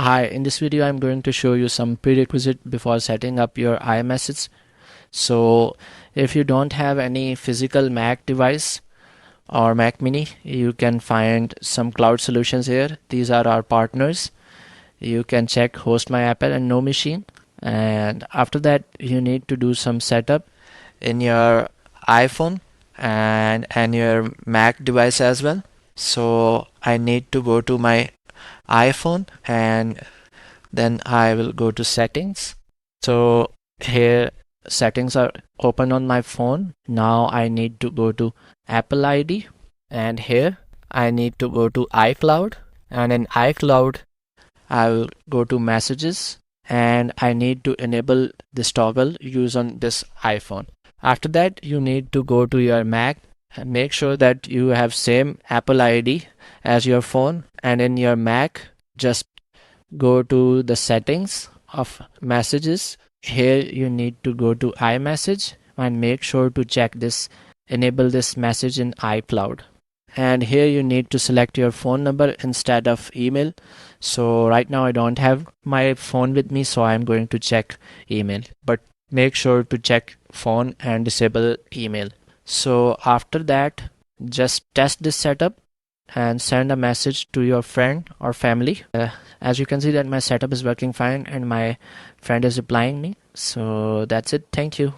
Hi, in this video I'm going to show you some prerequisite before setting up your iMessage. So if you don't have any physical Mac device or Mac mini, you can find some cloud solutions here. These are our partners. You can check Host My Apple and NoMachine, and after that you need to do some setup in your iPhone and your Mac device as well. So I need to go to my iPhone and then I will go to settings. So here settings are open on my phone. Now I need to go to Apple ID, and here I need to go to iCloud, and in iCloud I will go to messages, and I need to enable this toggle use on this iPhone. After that you need to go to your Mac and make sure that you have same Apple ID as your phone, and in your Mac just go to the settings of messages. Here you need to go to iMessage and make sure to check this, enable this message in iCloud. And here you need to select your phone number instead of email. So right now I don't have my phone with me, so I'm going to check email, but make sure to check phone and disable email. So after that, just test this setup and send a message to your friend or family. As you can see that my setup is working fine and my friend is replying me. So that's it. Thank you.